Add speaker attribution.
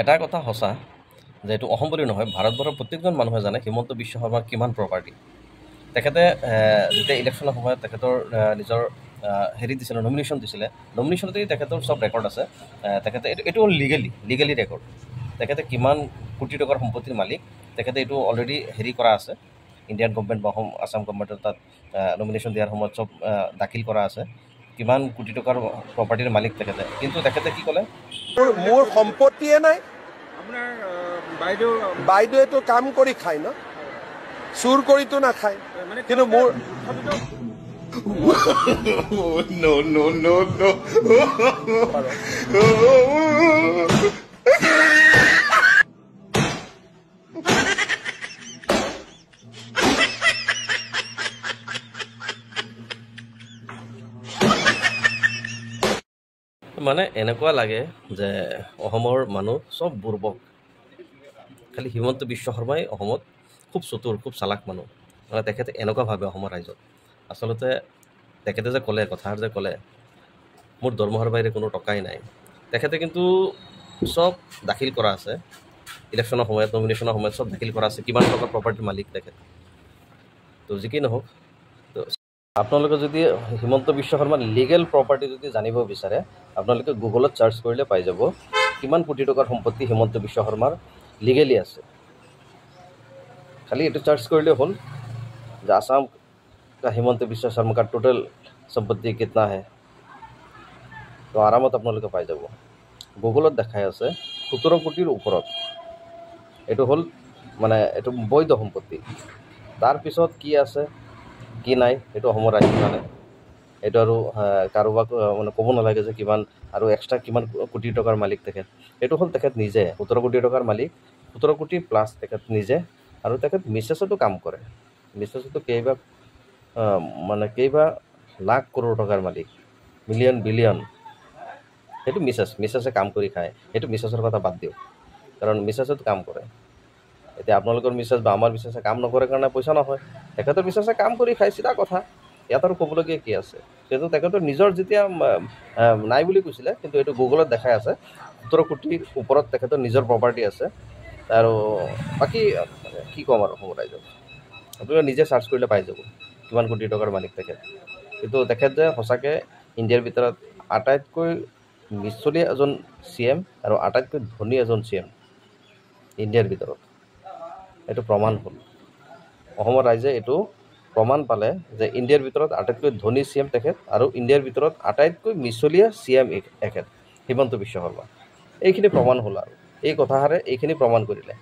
Speaker 1: এটা কথা সঁচা যে এইটো অসম বুলি নহয়, ভাৰতবৰ্ষৰ প্ৰত্যেকজন মানুহে জানে হিমন্ত বিশ্ব শৰ্মাৰ কিমান প্ৰপাৰ্টি। তেখেতে যেতিয়া ইলেকশ্যনৰ সময়ত তেখেতৰ নিজৰ হেৰি দিছিলে, নমিনেশ্যন দিছিলে, নমিনেশ্যনতেই তেখেতৰ চব ৰেকৰ্ড আছে। তেখেতে এইটো লিগেলি ৰেকৰ্ড। তেখেতে কিমান কোটি টকাৰ সম্পত্তিৰ মালিক, তেখেতে এইটো অলৰেডি হেৰি কৰা আছে। ইণ্ডিয়ান গভৰ্ণমেণ্ট বা আছাম গভৰ্ণমেণ্টৰ তাত নমিনেশ্যন দিয়াৰ সময়ত চব দাখিল কৰা আছে, কিমান কোটি টকাৰ প্ৰপাৰ্টিৰ মালিক তেখেতে। কিন্তু তেখেতে কি ক'লে,
Speaker 2: মোৰ সম্পত্তিয়ে নাই। বাইদেউটো কাম কৰি খায় ন, চুৰ কৰিতো নাখায়, কিন্তু মোৰ
Speaker 1: মানে এনেকুৱা লাগে যে অসমৰ মানুহ চব বুৰ্বক। খালি হিমন্ত বিশ্ব শৰ্মাই অসমত খুব চতুৰ, খুব চালাক মানুহ। মানে তেখেতে এনেকুৱা ভাবে অসমৰ ৰাইজক। আচলতে তেখেতে যে ক'লে, কথাষাৰ যে ক'লে, মোৰ দৰমহাৰ বাহিৰে কোনো টকাই নাই, তেখেতে কিন্তু চব দাখিল কৰা আছে। ইলেকশ্যনৰ সময়ত, নমিনেশ্যনৰ সময়ত চব দাখিল কৰা আছে, কিমান টকাৰ প্ৰপাৰ্টিৰ মালিক তেখেত। তো যি কি নহওক, তো আপোনালোকে যদি হিমন্ত বিশ্ব শৰ্মাৰ লিগেল প্ৰপাৰ্টি যদি জানিব বিচাৰে, আপোনালোকে গুগলত চাৰ্চ কৰিলে পাই যাব কিমান কোটি টকাৰ সম্পত্তি হিমন্ত বিশ্ব শৰ্মাৰ লিগেলি আছে। খালি এইটো চাৰ্চ কৰিলে হ'ল যে আসাম का हिमंत बिश्व शर्मा का टोटल सम्पत्ति कितना है, তো আৰামত আপোনালোকে পাই যাব। গুগলত দেখাই আছে 17 কোটিৰ ওপৰত। এইটো হ'ল মানে এইটো বৈধ সম্পত্তি। তাৰপিছত কি আছে কি নাই সেইটো অসমৰ ৰাইজে জানে। এইটো আৰু কাৰোবাক মানে ক'ব নালাগে যে কিমান আৰু এক্সট্ৰা কিমান কোটি টকাৰ মালিক তেখেত। এইটো হ'ল তেখেত নিজে 17 কোটি টকাৰ মালিক, 17 কোটি প্লাছ তেখেত নিজে। আৰু তেখেত মিছেছতো কাম কৰে। মিছেছতো কেইবা লাখ কৰোৰ টকাৰ মালিক, মিলিয়ন বিলিয়ন। সেইটো মিছেছে কাম কৰি খায়। সেইটো মিছেছৰ কথা বাদ দিওঁ, কাৰণ মিছেছেতো কাম কৰে। এতিয়া আপোনালোকৰ মিছেছ বা আমাৰ মিছেছে কাম নকৰে কাৰণে পইচা নহয়, তেখেতৰ মিছেছে কাম কৰি খায়, চিধা কথা। ইয়াত আৰু ক'বলগীয়া কি আছে? কিন্তু তেখেতৰ নিজৰ যেতিয়া নাই বুলি কৈছিলে, কিন্তু এইটো গুগলত দেখাই আছে 17 কোটিৰ ওপৰত তেখেতৰ নিজৰ প্ৰপাৰ্টি আছে। আৰু বাকী কি ক'ম আৰু অসমৰ ৰাইজক, আপোনালোকে নিজে চাৰ্চ কৰিলে পাই যাব কিমান কোটি টকাৰ মালিক তেখেত। কিন্তু তেখেত যে সঁচাকৈ ইণ্ডিয়াৰ ভিতৰত আটাইতকৈ মিছলীয়া এজন CM আৰু আটাইতকৈ ধনী এজন CM ইণ্ডিয়াৰ ভিতৰত, এইটো প্ৰমাণ হ'ল। অসমৰ ৰাইজে এইটো প্ৰমাণ পালে যে ইণ্ডিয়াৰ ভিতৰত আটাইতকৈ ধনী CM তেখেত, আৰু ইণ্ডিয়াৰ ভিতৰত আটাইতকৈ মিছলীয়া CM এখেত হিমন্ত বিশ্ব শৰ্মা। এইখিনি প্ৰমাণ হ'ল, আৰু এই কথাষাৰে এইখিনি প্ৰমাণ কৰিলে।